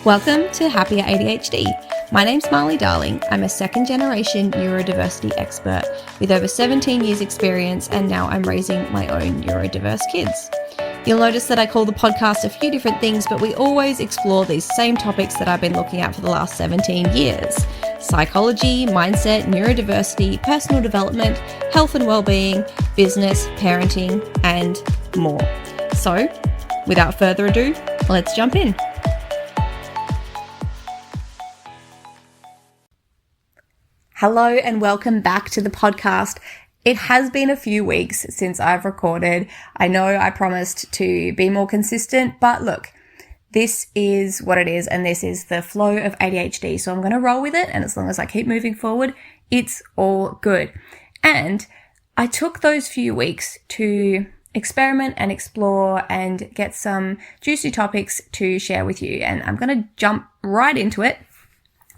Welcome to Happier ADHD. My name's Marley Darling. I'm a second generation neurodiversity expert with over 17 years experience, and now I'm raising my own neurodiverse kids. You'll notice that I call the podcast a few different things, but we always explore these same topics that I've been looking at for the last 17 years. Psychology, mindset, neurodiversity, personal development, health and well-being, business, parenting, and more. So, without further ado, let's jump in. Hello and welcome back to the podcast. It has been a few weeks since I've recorded. I know I promised to be more consistent, but look, this is what it is and this is the flow of ADHD. So I'm going to roll with it, and as long as I keep moving forward, it's all good. And I took those few weeks to experiment and explore and get some juicy topics to share with you. And I'm going to jump right into it.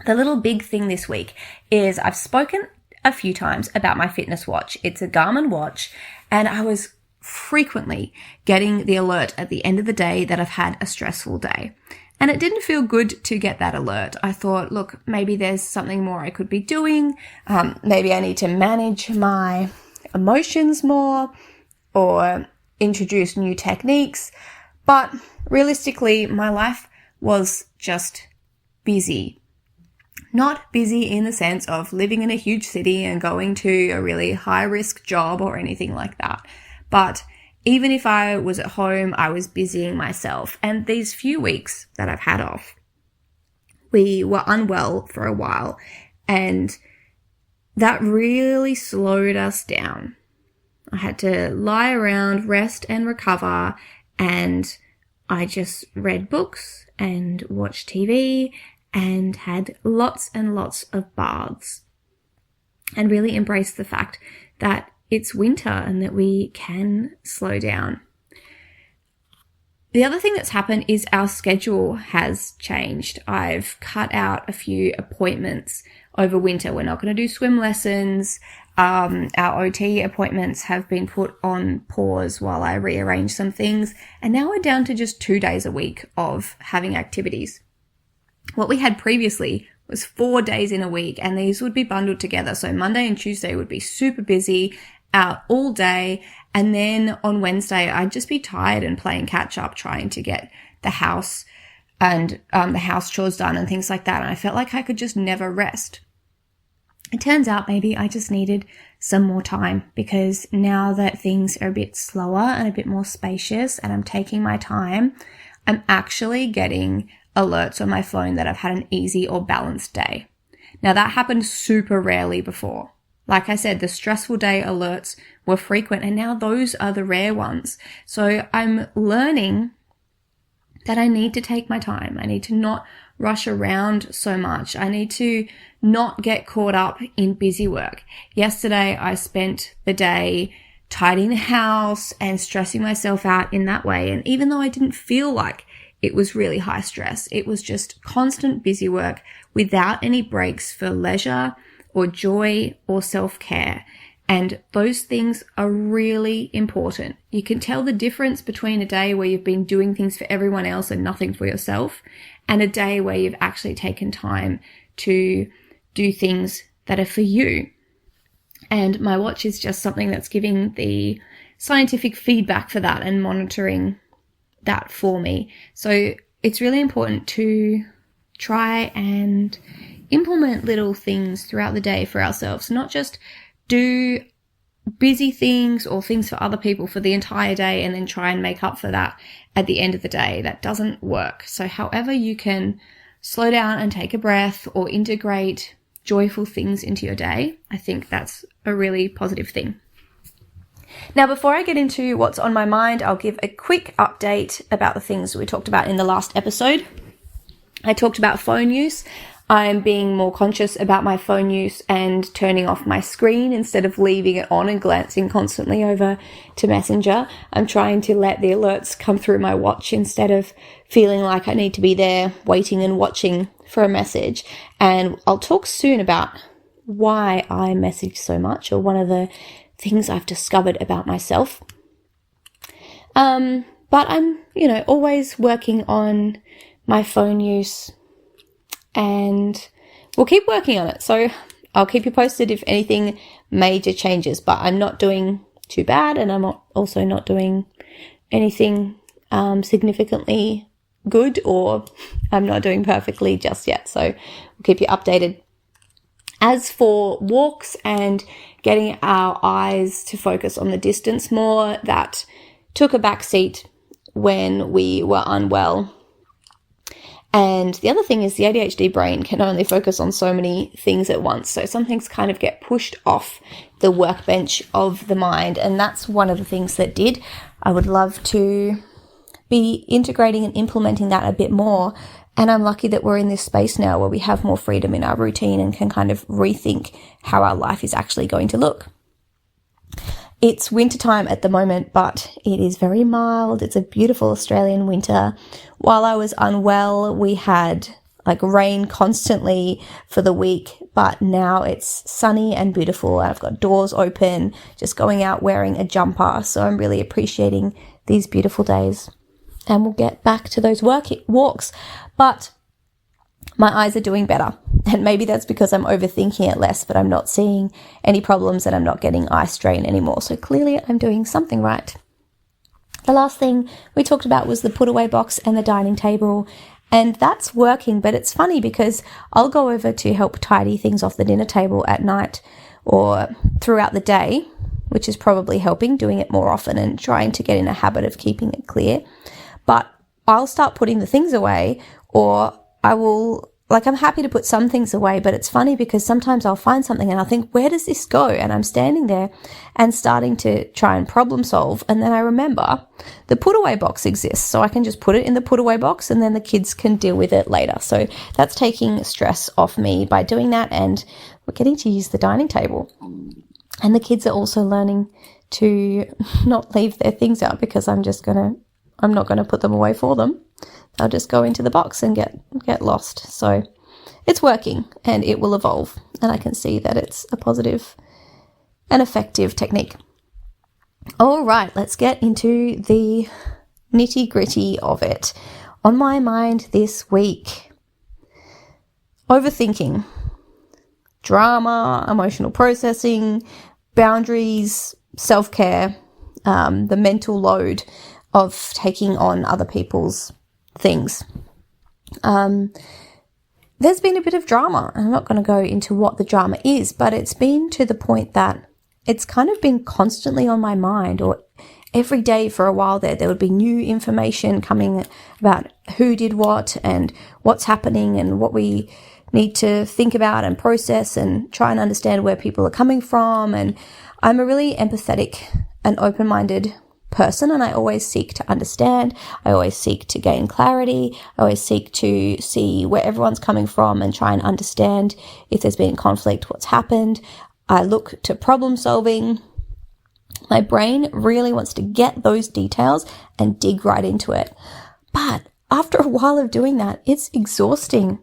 The little big thing this week is I've spoken a few times about my fitness watch. It's a Garmin watch, and I was frequently getting the alert at the end of the day that I've had a stressful day. And it didn't feel good to get that alert. I thought, look, maybe there's something more I could be doing. Maybe I need to manage my emotions more or introduce new techniques. But realistically, my life was just busy. Not busy in the sense of living in a huge city and going to a really high-risk job or anything like that. But even if I was at home, I was busying myself. And these few weeks that I've had off, we were unwell for a while, and that really slowed us down. I had to lie around, rest and recover, and I just read books and watched TV and had lots and lots of baths and really embraced the fact that it's winter and that we can slow down. The other thing that's happened is our schedule has changed. I've cut out a few appointments over winter. We're not going to do swim lessons. Our OT appointments have been put on pause while I rearrange some things. And now we're down to just 2 days a week of having activities. What we had previously was 4 days in a week, and these would be bundled together. So Monday and Tuesday would be super busy, out all day. And then on Wednesday, I'd just be tired and playing catch up, trying to get the house and the house chores done and things like that. And I felt like I could just never rest. It turns out maybe I just needed some more time, because now that things are a bit slower and a bit more spacious and I'm taking my time, I'm actually getting alerts on my phone that I've had an easy or balanced day. Now that happened super rarely before. Like I said, the stressful day alerts were frequent, and now those are the rare ones. So I'm learning that I need to take my time. I need to not rush around so much. I need to not get caught up in busy work. Yesterday, I spent the day tidying the house and stressing myself out in that way. And even though I didn't feel like it was really high stress, it was just constant busy work without any breaks for leisure or joy or self-care. And those things are really important. You can tell the difference between a day where you've been doing things for everyone else and nothing for yourself, and a day where you've actually taken time to do things that are for you. And my watch is just something that's giving the scientific feedback for that and monitoring that for me. So it's really important to try and implement little things throughout the day for ourselves, not just do busy things or things for other people for the entire day and then try and make up for that at the end of the day. That doesn't work. So however you can slow down and take a breath or integrate joyful things into your day, I think that's a really positive thing. Now, before I get into what's on my mind, I'll give a quick update about the things we talked about in the last episode. I talked about phone use. I'm being more conscious about my phone use and turning off my screen instead of leaving it on and glancing constantly over to Messenger. I'm trying to let the alerts come through my watch instead of feeling like I need to be there waiting and watching for a message. And I'll talk soon about why I message so much, or one of the things I've discovered about myself. But I'm, always working on my phone use, and we'll keep working on it. So I'll keep you posted if anything major changes, but I'm not doing too bad, and I'm also not doing anything significantly good, or I'm not doing perfectly just yet. So we'll keep you updated. As for walks and getting our eyes to focus on the distance more, that took a back seat when we were unwell. And the other thing is the ADHD brain can only focus on so many things at once. So some things kind of get pushed off the workbench of the mind. And that's one of the things that did. I would love to be integrating and implementing that a bit more. And I'm lucky that we're in this space now where we have more freedom in our routine and can kind of rethink how our life is actually going to look. It's wintertime at the moment, but it is very mild. It's a beautiful Australian winter. While I was unwell, we had rain constantly for the week, but now it's sunny and beautiful. I've got doors open, just going out wearing a jumper. So I'm really appreciating these beautiful days. And we'll get back to those walks. But my eyes are doing better. And maybe that's because I'm overthinking it less, but I'm not seeing any problems and I'm not getting eye strain anymore. So clearly I'm doing something right. The last thing we talked about was the put away box and the dining table. And that's working, but it's funny because I'll go over to help tidy things off the dinner table at night or throughout the day, which is probably helping, doing it more often and trying to get in a habit of keeping it clear. But I'll start putting the things away, or I will, I'm happy to put some things away, but it's funny because sometimes I'll find something and I'll think, where does this go? And I'm standing there and starting to try and problem solve. And then I remember the put away box exists. So I can just put it in the put away box and then the kids can deal with it later. So that's taking stress off me by doing that. And we're getting to use the dining table. And the kids are also learning to not leave their things out because I'm not going to put them away for them. They'll just go into the box and get lost. So it's working and it will evolve. And I can see that it's a positive and effective technique. All right, let's get into the nitty gritty of it. On my mind this week, overthinking, drama, emotional processing, boundaries, self-care, the mental load of taking on other people's things. There's been a bit of drama. I'm not going to go into what the drama is, but it's been to the point that it's kind of been constantly on my mind, or every day for a while there would be new information coming about who did what and what's happening and what we need to think about and process and try and understand where people are coming from. And I'm a really empathetic and open-minded person, and I always seek to understand. I always seek to gain clarity. I always seek to see where everyone's coming from and try and understand if there's been conflict, what's happened. I look to problem solving. My brain really wants to get those details and dig right into it. But after a while of doing that, it's exhausting.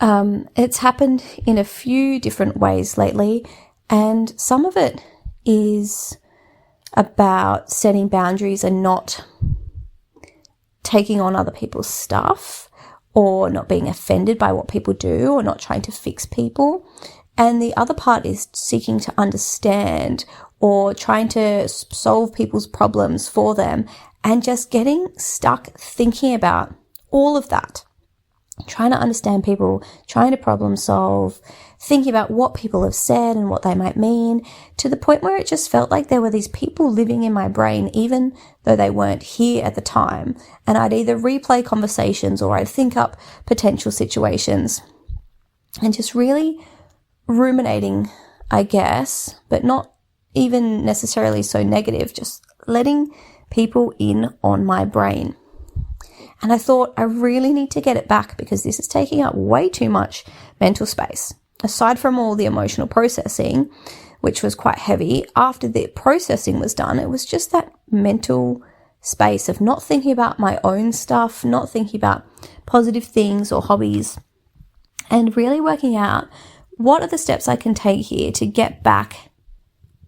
It's happened in a few different ways lately, and some of it is about setting boundaries and not taking on other people's stuff, or not being offended by what people do, or not trying to fix people. And the other part is seeking to understand or trying to solve people's problems for them, and just getting stuck thinking about all of that. Trying to understand people, trying to problem solve, thinking about what people have said and what they might mean, to the point where it just felt like there were these people living in my brain, even though they weren't here at the time. And I'd either replay conversations or I'd think up potential situations, and just really ruminating, I guess, but not even necessarily so negative, just letting people in on my brain. And I thought, I really need to get it back because this is taking up way too much mental space. Aside from all the emotional processing, which was quite heavy, after the processing was done, it was just that mental space of not thinking about my own stuff, not thinking about positive things or hobbies, and really working out what are the steps I can take here to get back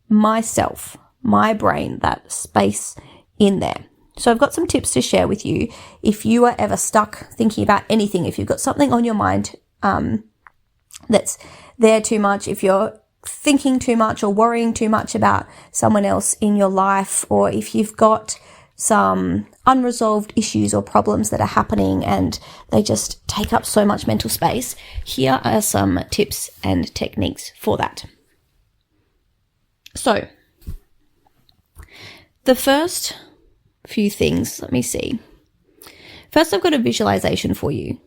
myself, my brain, that space in there. So I've got some tips to share with you if you are ever stuck thinking about anything, if you've got something on your mind that's there too much, if you're thinking too much or worrying too much about someone else in your life, or if you've got some unresolved issues or problems that are happening and they just take up so much mental space, here are some tips and techniques for that. So, the first few things, let me see. First, I've got a visualization for you.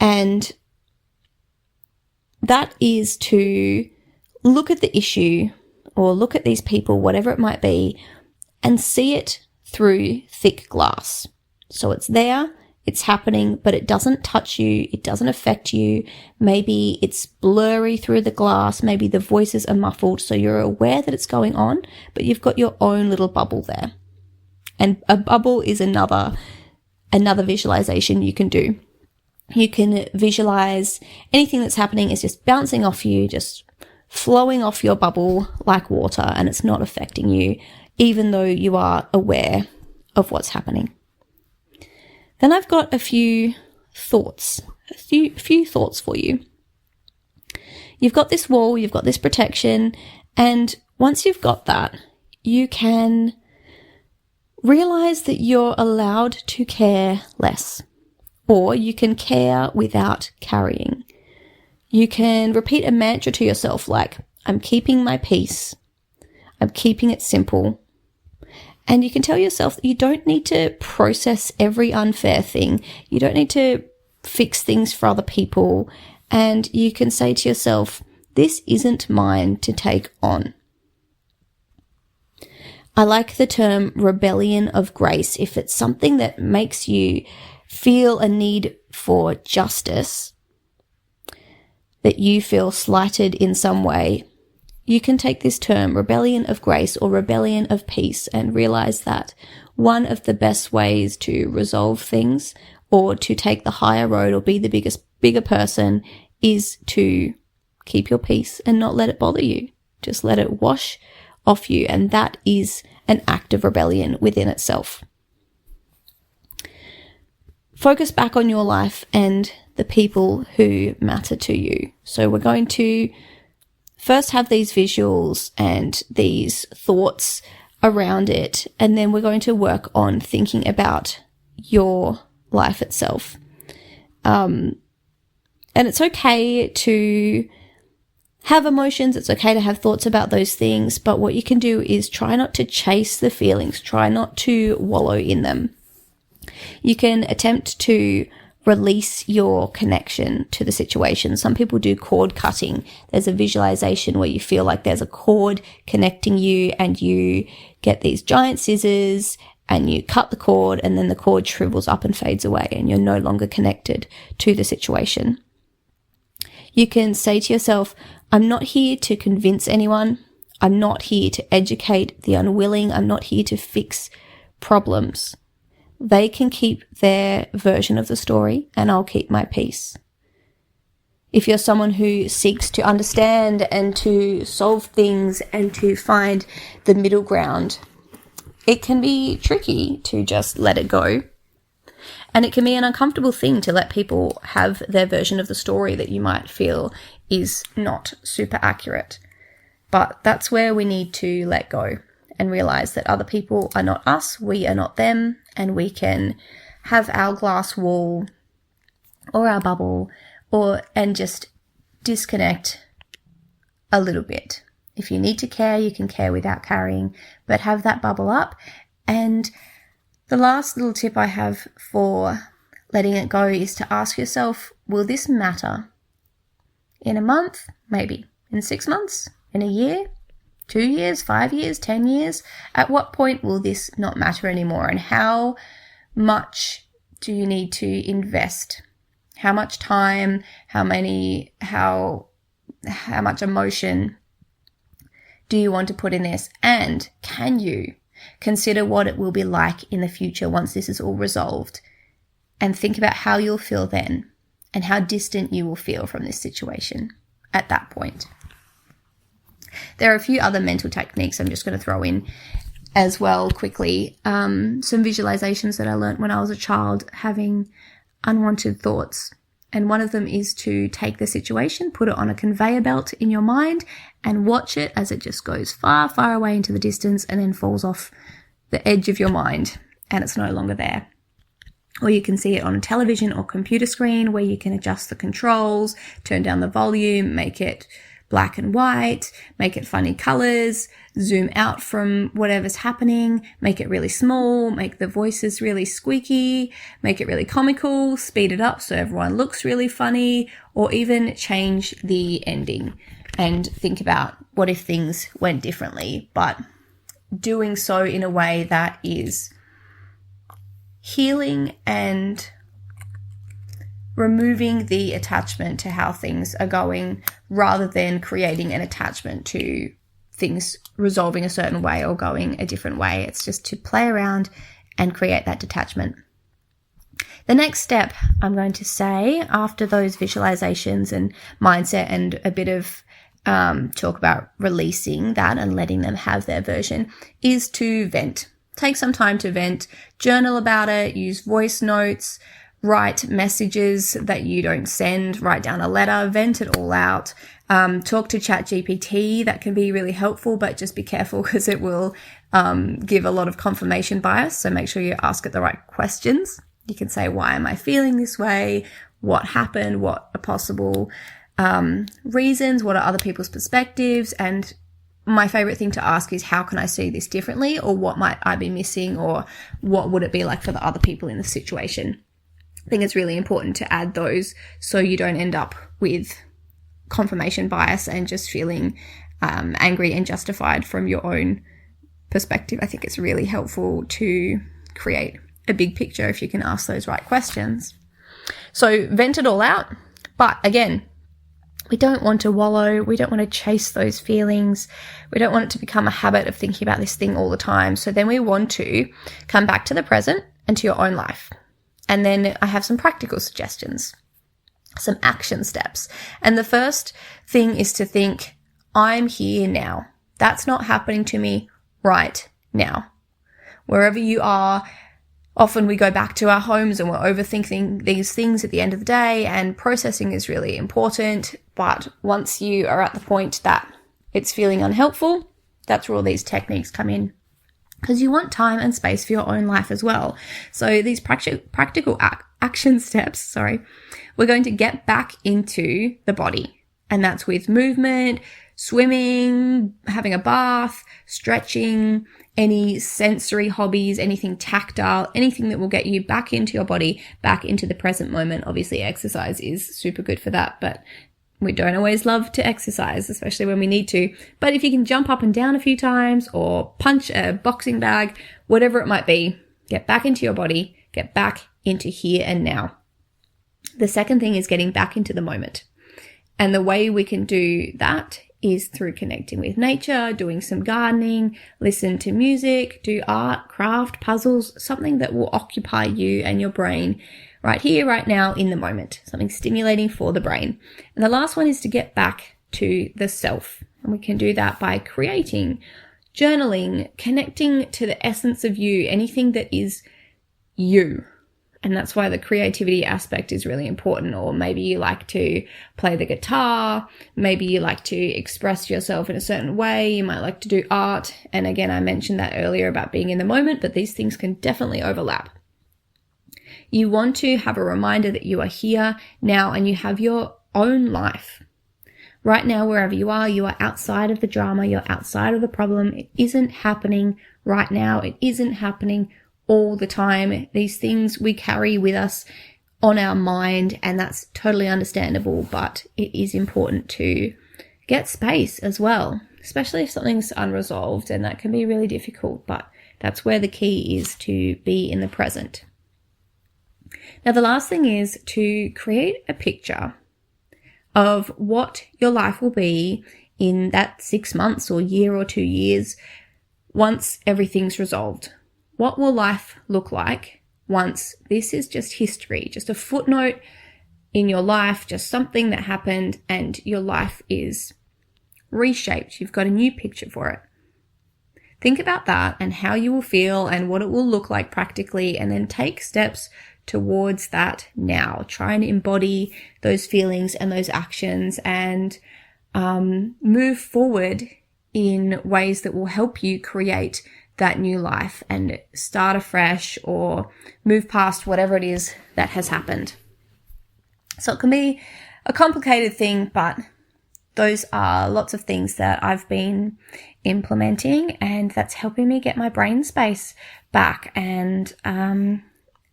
And that is to look at the issue or look at these people, whatever it might be, and see it through thick glass. So it's there, it's happening, but it doesn't touch you, it doesn't affect you. Maybe it's blurry through the glass, maybe the voices are muffled, so you're aware that it's going on, but you've got your own little bubble there. And a bubble is another visualization you can do. You can visualize anything that's happening is just bouncing off you, just flowing off your bubble like water, and it's not affecting you, even though you are aware of what's happening. Then I've got a few thoughts for you. You've got this wall, you've got this protection, and once you've got that, you can realize that you're allowed to care less, or you can care without carrying. You can repeat a mantra to yourself like, I'm keeping my peace, I'm keeping it simple. And you can tell yourself that you don't need to process every unfair thing. You don't need to fix things for other people. And you can say to yourself, this isn't mine to take on. I like the term rebellion of grace. If it's something that makes you feel a need for justice, that you feel slighted in some way, you can take this term, rebellion of grace or rebellion of peace, and realize that one of the best ways to resolve things or to take the higher road or be the bigger person is to keep your peace and not let it bother you. Just let it wash off you. And that is an act of rebellion within itself. Focus back on your life and the people who matter to you. So we're going to first have these visuals and these thoughts around it, and then we're going to work on thinking about your life itself. And it's okay to have emotions, it's okay to have thoughts about those things, but what you can do is try not to chase the feelings, try not to wallow in them. You can attempt to release your connection to the situation. Some people do cord cutting. There's a visualization where you feel like there's a cord connecting you, and you get these giant scissors and you cut the cord, and then the cord shrivels up and fades away, and you're no longer connected to the situation. You can say to yourself, I'm not here to convince anyone. I'm not here to educate the unwilling. I'm not here to fix problems. They can keep their version of the story, and I'll keep my peace. If you're someone who seeks to understand and to solve things and to find the middle ground, it can be tricky to just let it go. And it can be an uncomfortable thing to let people have their version of the story that you might feel is not super accurate. But that's where we need to let go and realize that other people are not us, we are not them, and we can have our glass wall or our bubble and just disconnect a little bit. If you need to care, you can care without carrying, but have that bubble up. And the last little tip I have for letting it go is to ask yourself, will this matter in a month? Maybe. In 6 months? In a year? 2 years, 5 years, 10 years? At what point will this not matter anymore? And how much do you need to invest? How much time, how much emotion do you want to put in this? And can you consider what it will be like in the future once this is all resolved? And think about how you'll feel then and how distant you will feel from this situation at that point. There are a few other mental techniques I'm just going to throw in, as well quickly. Some visualizations that I learned when I was a child, having unwanted thoughts. And one of them is to take the situation, put it on a conveyor belt in your mind and watch it as it just goes far, far away into the distance and then falls off the edge of your mind and it's no longer there. Or you can see it on a television or computer screen where you can adjust the controls, turn down the volume, make it black and white, make it funny colors, zoom out from whatever's happening, make it really small, make the voices really squeaky, make it really comical, speed it up so everyone looks really funny, or even change the ending and think about what if things went differently, but doing so in a way that is healing and removing the attachment to how things are going rather than creating an attachment to things resolving a certain way or going a different way. It's just to play around and create that detachment. The next step I'm going to say after those visualizations and mindset and a bit of talk about releasing that and letting them have their version is to vent. Take some time to vent, journal about it, use voice notes, write messages that you don't send, write down a letter, vent it all out. Talk to ChatGPT. That can be really helpful, but just be careful because it will give a lot of confirmation bias. So make sure you ask it the right questions. You can say, why am I feeling this way? What happened? What are possible reasons? What are other people's perspectives? And my favorite thing to ask is, how can I see this differently? Or what might I be missing? Or what would it be like for the other people in the situation? I think it's really important to add those so you don't end up with confirmation bias and just feeling angry and justified from your own perspective. I think it's really helpful to create a big picture if you can ask those right questions. So vent it all out. But again, we don't want to wallow. We don't want to chase those feelings. We don't want it to become a habit of thinking about this thing all the time. So then we want to come back to the present and to your own life. And then I have some practical suggestions, some action steps. And the first thing is to think, I'm here now. That's not happening to me right now. Wherever you are, often we go back to our homes and we're overthinking these things at the end of the day, and processing is really important. But once you are at the point that it's feeling unhelpful, that's where all these techniques come in. Because you want time and space for your own life as well. So these practical action steps, we're going to get back into the body. And that's with movement, swimming, having a bath, stretching, any sensory hobbies, anything tactile, anything that will get you back into your body, back into the present moment. Obviously, exercise is super good for that, but we don't always love to exercise, especially when we need to. But if you can jump up and down a few times or punch a boxing bag, whatever it might be, get back into your body, get back into here and now. The second thing is getting back into the moment. And the way we can do that is through connecting with nature, doing some gardening, listen to music, do art, craft, puzzles, something that will occupy you and your brain right here, right now, in the moment, something stimulating for the brain. And the last one is to get back to the self. And we can do that by creating, journaling, connecting to the essence of you, anything that is you. And that's why the creativity aspect is really important. Or maybe you like to play the guitar. Maybe you like to express yourself in a certain way. You might like to do art. And again, I mentioned that earlier about being in the moment, but these things can definitely overlap. You want to have a reminder that you are here now and you have your own life. Right now, wherever you are outside of the drama, you're outside of the problem. It isn't happening right now. It isn't happening all the time. These things we carry with us on our mind, and that's totally understandable, but it is important to get space as well, especially if something's unresolved, and that can be really difficult, but that's where the key is, to be in the present. Now, the last thing is to create a picture of what your life will be in that 6 months or year or 2 years once everything's resolved. What will life look like once this is just history, just a footnote in your life, just something that happened and your life is reshaped? You've got a new picture for it. think about that and how you will feel and what it will look like practically, and then take steps towards that now. Try and embody those feelings and those actions and move forward in ways that will help you create that new life and start afresh or move past whatever it is that has happened. So it can be a complicated thing, but those are lots of things that I've been implementing, and that's helping me get my brain space back. And I'm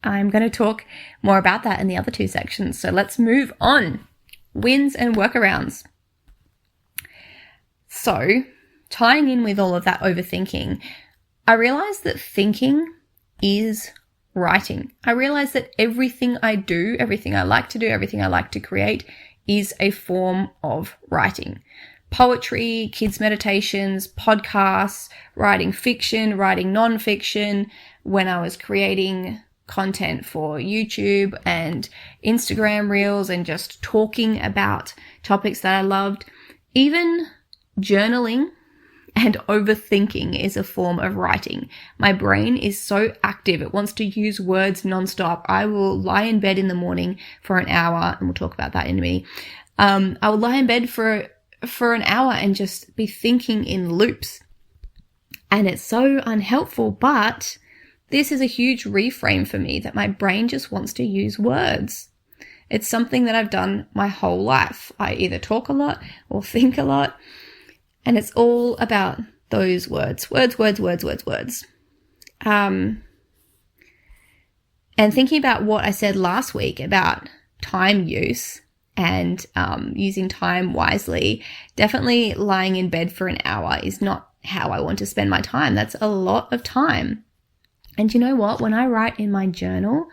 going to talk more about that in the other two sections. So let's move on. Wins and workarounds. So tying in with all of that overthinking, I realized that thinking is writing. I realized that everything I do, everything I like to do, everything I like to create is a form of writing. Poetry, kids' meditations, podcasts, writing fiction, writing non-fiction. When I was creating content for YouTube and Instagram reels and just talking about topics that I loved, even journaling and overthinking is a form of writing. My brain is so active. It wants to use words nonstop. I will lie in bed in the morning for an hour, and we'll talk about that in a minute. I will lie in bed for an hour and just be thinking in loops. And it's so unhelpful, but this is a huge reframe for me, that my brain just wants to use words. It's something that I've done my whole life. I either talk a lot or think a lot. And it's all about those words. And thinking about what I said last week about time use and using time wisely, definitely lying in bed for an hour is not how I want to spend my time. That's a lot of time. And you know what? When I write in my journal,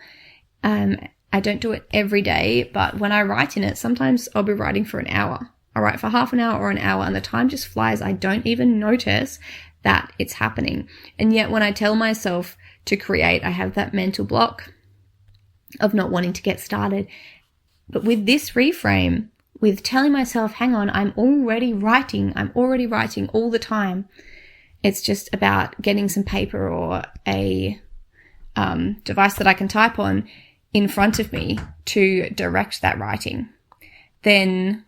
I don't do it every day, but when I write in it, sometimes I'll be writing for an hour. I write for half an hour or an hour and the time just flies. I don't even notice that it's happening. And yet when I tell myself to create, I have that mental block of not wanting to get started. But with this reframe, with telling myself, hang on, I'm already writing all the time. It's just about getting some paper or a device that I can type on in front of me to direct that writing. Then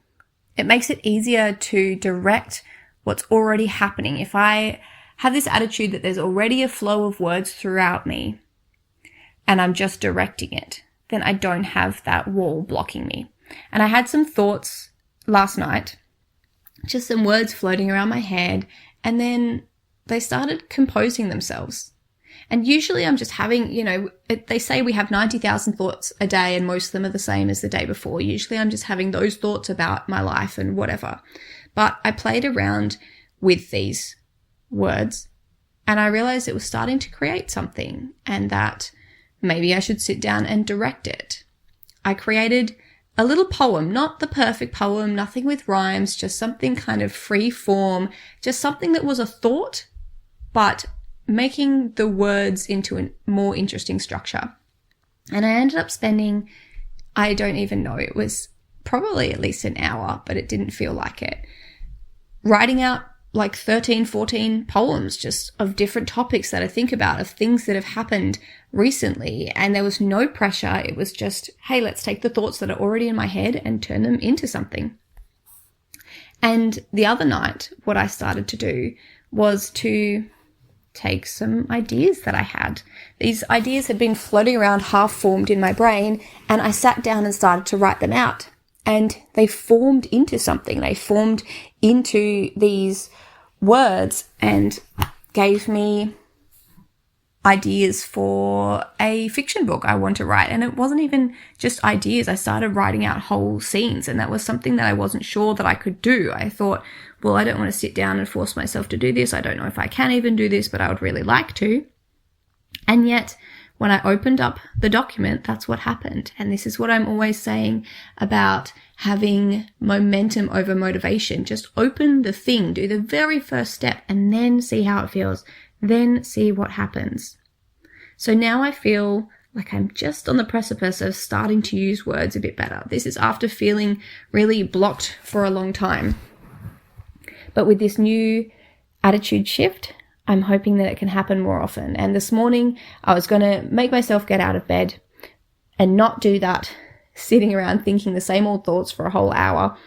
it makes it easier to direct what's already happening. If I have this attitude that there's already a flow of words throughout me and I'm just directing it, then I don't have that wall blocking me. And I had some thoughts last night, just some words floating around my head, and then they started composing themselves. And usually I'm just having, they say we have 90,000 thoughts a day and most of them are the same as the day before. Usually I'm just having those thoughts about my life and whatever. But I played around with these words and I realized it was starting to create something, and that maybe I should sit down and direct it. I created a little poem, not the perfect poem, nothing with rhymes, just something kind of free form, just something that was a thought, but making the words into a more interesting structure. And I ended up spending, I don't even know, it was probably at least an hour, but it didn't feel like it, writing out like 13, 14 poems just of different topics that I think about, of things that have happened recently. And there was no pressure. It was just, hey, let's take the thoughts that are already in my head and turn them into something. And the other night, what I started to do was to take some ideas that I had. These ideas had been floating around half formed in my brain, and I sat down and started to write them out. And they formed into something. They formed into these words and gave me ideas for a fiction book I want to write. And it wasn't even just ideas. I started writing out whole scenes, and that was something that I wasn't sure that I could do. I thought, well, I don't want to sit down and force myself to do this. I don't know if I can even do this, but I would really like to. And yet, when I opened up the document, that's what happened. And this is what I'm always saying about having momentum over motivation. Just open the thing, do the very first step, and then see how it feels. Then see what happens. So now I feel like I'm just on the precipice of starting to use words a bit better. This is after feeling really blocked for a long time. But with this new attitude shift, I'm hoping that it can happen more often. And this morning I was going to make myself get out of bed and not do that sitting around thinking the same old thoughts for a whole hour.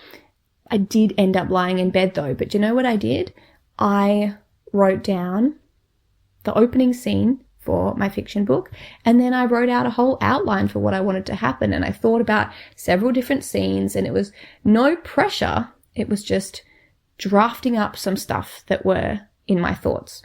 I did end up lying in bed though, but you know what I did? I wrote down the opening scene for my fiction book, and then I wrote out a whole outline for what I wanted to happen, and I thought about several different scenes, and it was no pressure. It was just drafting up some stuff that were in my thoughts.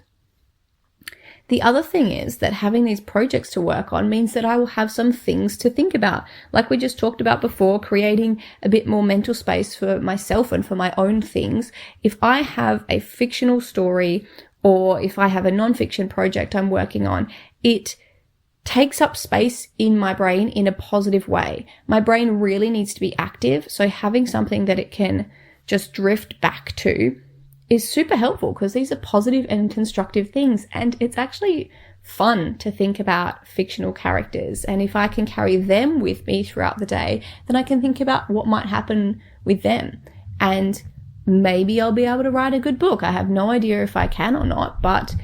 The other thing is that having these projects to work on means that I will have some things to think about. Like we just talked about before, creating a bit more mental space for myself and for my own things. If I have a fictional story or if I have a nonfiction project I'm working on, it takes up space in my brain in a positive way. My brain really needs to be active, so having something that it can just drift back to is super helpful because these are positive and constructive things, and it's actually fun to think about fictional characters. And if I can carry them with me throughout the day, then I can think about what might happen with them. And maybe I'll be able to write a good book. I have no idea if I can or not, but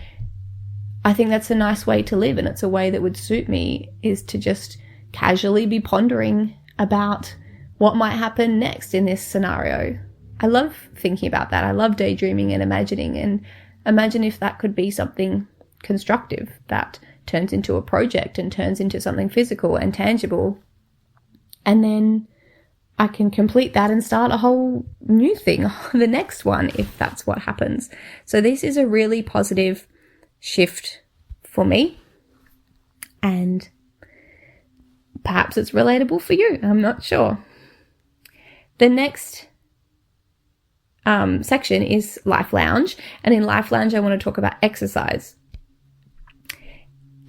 I think that's a nice way to live, and it's a way that would suit me, is to just casually be pondering about what might happen next in this scenario. I love thinking about that. I love daydreaming and imagining, and imagine if that could be something constructive that turns into a project and turns into something physical and tangible. And then I can complete that and start a whole new thing, the next one, if that's what happens. So this is a really positive shift for me, and perhaps it's relatable for you. I'm not sure. The next section is Life Lounge, and in Life Lounge I want to talk about exercise.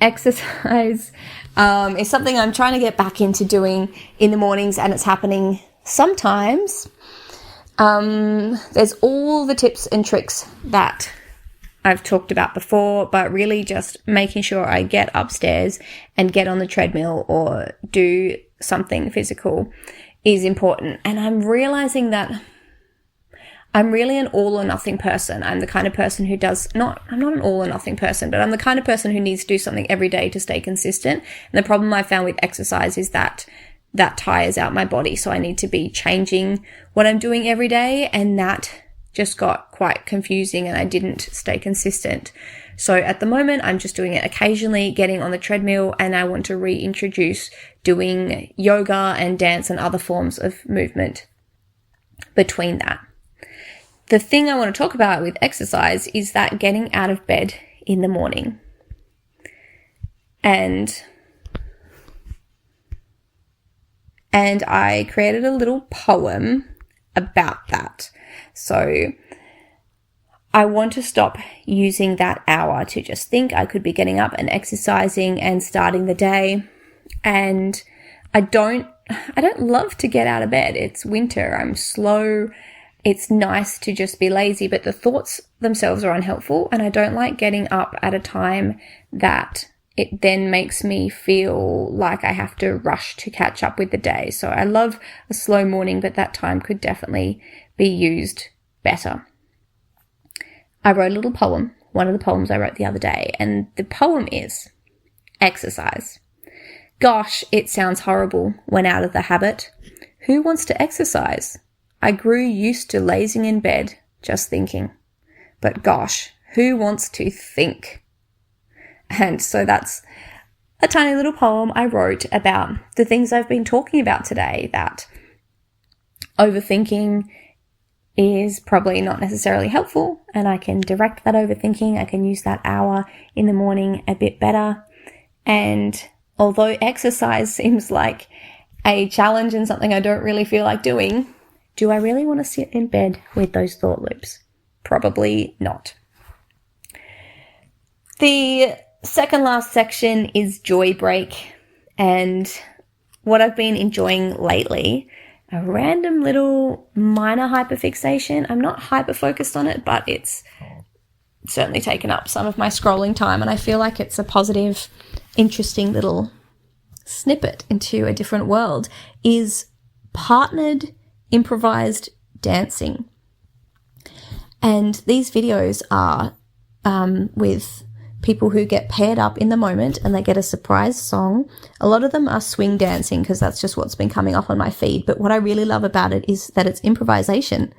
Exercise is something I'm trying to get back into doing in the mornings, and it's happening sometimes. There's all the tips and tricks that I've talked about before, but really just making sure I get upstairs and get on the treadmill or do something physical is important. And I'm realizing that I'm really an all or nothing person. I'm the kind of person who I'm not an all or nothing person, but I'm the kind of person who needs to do something every day to stay consistent. And the problem I found with exercise is that tires out my body. So I need to be changing what I'm doing every day. And that just got quite confusing, and I didn't stay consistent. So at the moment, I'm just doing it occasionally, getting on the treadmill, and I want to reintroduce doing yoga and dance and other forms of movement between that. The thing I want to talk about with exercise is that getting out of bed in the morning. And I created a little poem about that. So I want to stop using that hour to just think. I could be getting up and exercising and starting the day. And I don't love to get out of bed. It's winter. I'm slow. It's nice to just be lazy, but the thoughts themselves are unhelpful, and I don't like getting up at a time that it then makes me feel like I have to rush to catch up with the day. So I love a slow morning, but that time could definitely be used better. I wrote a little poem, one of the poems I wrote the other day, and the poem is exercise. Gosh, it sounds horrible when out of the habit. Who wants to exercise? I grew used to lazing in bed, just thinking. But gosh, who wants to think? And so that's a tiny little poem I wrote about the things I've been talking about today, that overthinking is probably not necessarily helpful, and I can direct that overthinking. I can use that hour in the morning a bit better. And although exercise seems like a challenge and something I don't really feel like doing, do I really want to sit in bed with those thought loops? Probably not. The second last section is joy break, and what I've been enjoying lately, a random little minor hyperfixation. I'm not hyper-focused on it, but it's certainly taken up some of my scrolling time, and I feel like it's a positive, interesting little snippet into a different world, is partnered improvised dancing. And these videos are with people who get paired up in the moment and they get a surprise song. A lot of them are swing dancing because that's just what's been coming up on my feed. But what I really love about it is that it's improvisation.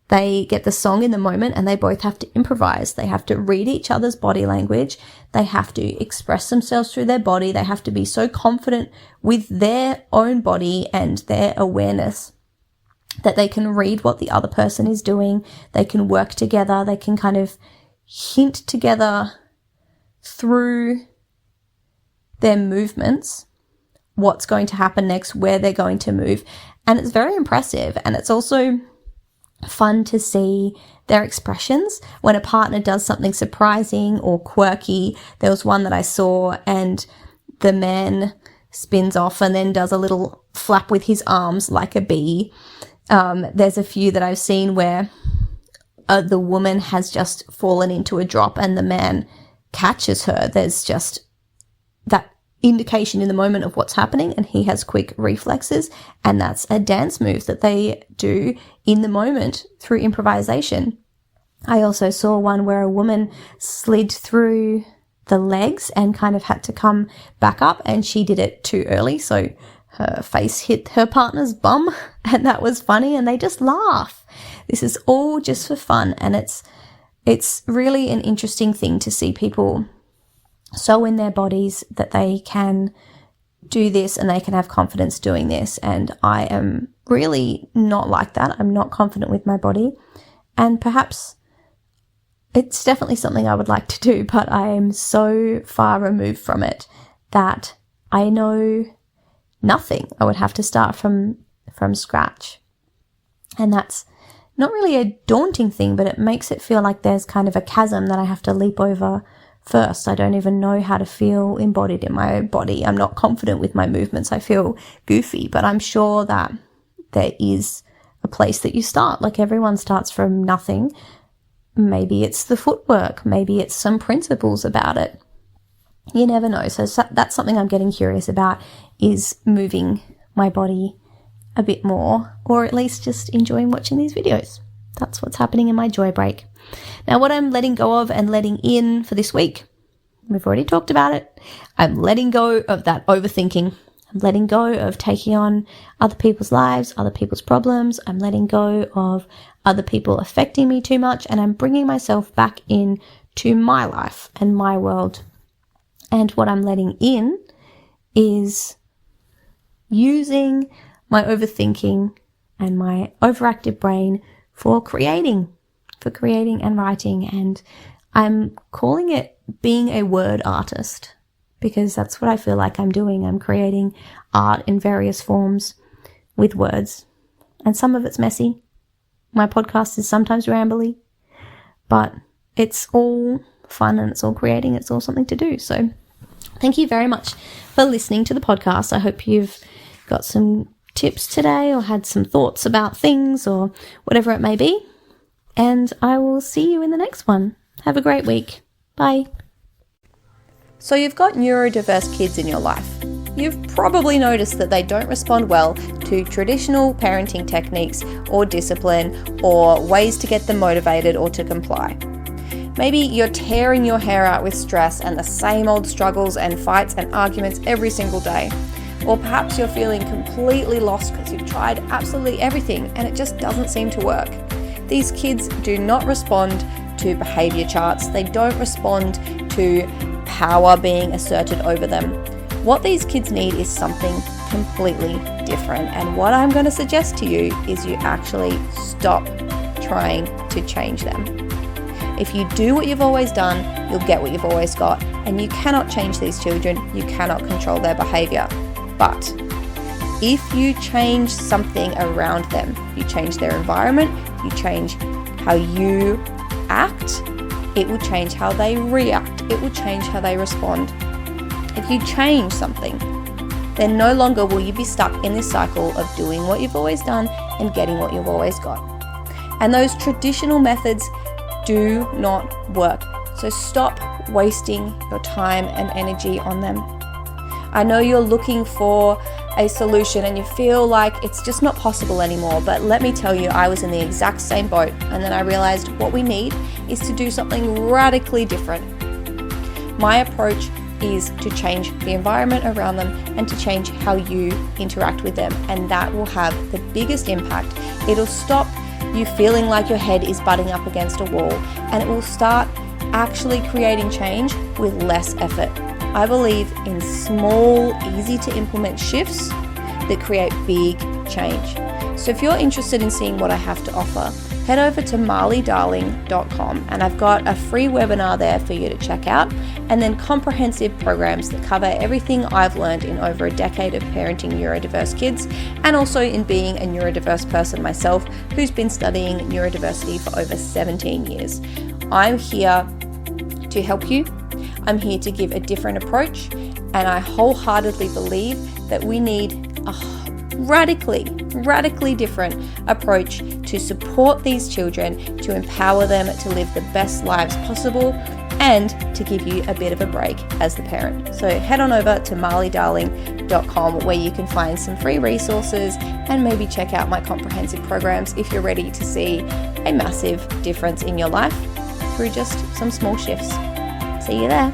They get the song in the moment and they both have to improvise. They have to read each other's body language. They have to express themselves through their body. They have to be so confident with their own body and their awareness that they can read what the other person is doing. They can work together. They can kind of hint together through their movements what's going to happen next, where they're going to move. And it's very impressive. And it's also fun to see their expressions when a partner does something surprising or quirky. There was one that I saw and the man spins off and then does a little flap with his arms like a bee. There's a few that I've seen where the woman has just fallen into a drop and the man catches her. There's just that indication in the moment of what's happening and he has quick reflexes, and that's a dance move that they do in the moment through improvisation. I also saw one where a woman slid through the legs and kind of had to come back up, and she did it too early, so her face hit her partner's bum, and that was funny, and they just laugh. This is all just for fun, and it's really an interesting thing to see people so in their bodies that they can do this and they can have confidence doing this. And I am really not like that. I'm not confident with my body. And perhaps it's definitely something I would like to do, but I am so far removed from it that I know nothing. I would have to start from scratch. And that's not really a daunting thing, but it makes it feel like there's kind of a chasm that I have to leap over first. I don't even know how to feel embodied in my body. I'm not confident with my movements. I feel goofy, but I'm sure that there is a place that you start. Like everyone starts from nothing. Maybe it's the footwork. Maybe it's some principles about it. You never know. So that's something I'm getting curious about, is moving my body a bit more, or at least just enjoying watching these videos. That's what's happening in my joy break. Now, what I'm letting go of and letting in for this week, we've already talked about it. I'm letting go of that overthinking. I'm letting go of taking on other people's lives, other people's problems. I'm letting go of other people affecting me too much, and I'm bringing myself back in to my life and my world. And what I'm letting in is using my overthinking and my overactive brain for creating and writing. And I'm calling it being a word artist, because that's what I feel like I'm doing. I'm creating art in various forms with words, and some of it's messy. My podcast is sometimes rambly, but it's all fun and it's all creating. It's all something to do. So thank you very much for listening to the podcast. I hope you've got some tips today or had some thoughts about things or whatever it may be. And I will see you in the next one. Have a great week. Bye. So you've got neurodiverse kids in your life. You've probably noticed that they don't respond well to traditional parenting techniques or discipline or ways to get them motivated or to comply. Maybe you're tearing your hair out with stress and the same old struggles and fights and arguments every single day. Or perhaps you're feeling completely lost because you've tried absolutely everything and it just doesn't seem to work. These kids do not respond to behavior charts. They don't respond to power being asserted over them. What these kids need is something completely different. And what I'm going to suggest to you is you actually stop trying to change them. If you do what you've always done, you'll get what you've always got. And you cannot change these children. You cannot control their behavior. But if you change something around them, you change their environment, you change how you act, it will change how they react, it will change how they respond. If you change something, then no longer will you be stuck in this cycle of doing what you've always done and getting what you've always got. And those traditional methods do not work. So stop wasting your time and energy on them. I know you're looking for a solution and you feel like it's just not possible anymore. But let me tell you, I was in the exact same boat, and then I realized what we need is to do something radically different. My approach is to change the environment around them and to change how you interact with them, and that will have the biggest impact. It'll stop you feeling like your head is butting up against a wall, and it will start actually creating change with less effort. I believe in small, easy to implement shifts that create big change. So if you're interested in seeing what I have to offer, head over to marleydarling.com, and I've got a free webinar there for you to check out, and then comprehensive programs that cover everything I've learned in over a decade of parenting neurodiverse kids, and also in being a neurodiverse person myself who's been studying neurodiversity for over 17 years. I'm here to help you. I'm here to give a different approach, and I wholeheartedly believe that we need a radically different approach to support these children, to empower them to live the best lives possible, and to give you a bit of a break as the parent. So head on over to marleydarling.com, where you can find some free resources and maybe check out my comprehensive programs if you're ready to see a massive difference in your life through just some small shifts. See you there.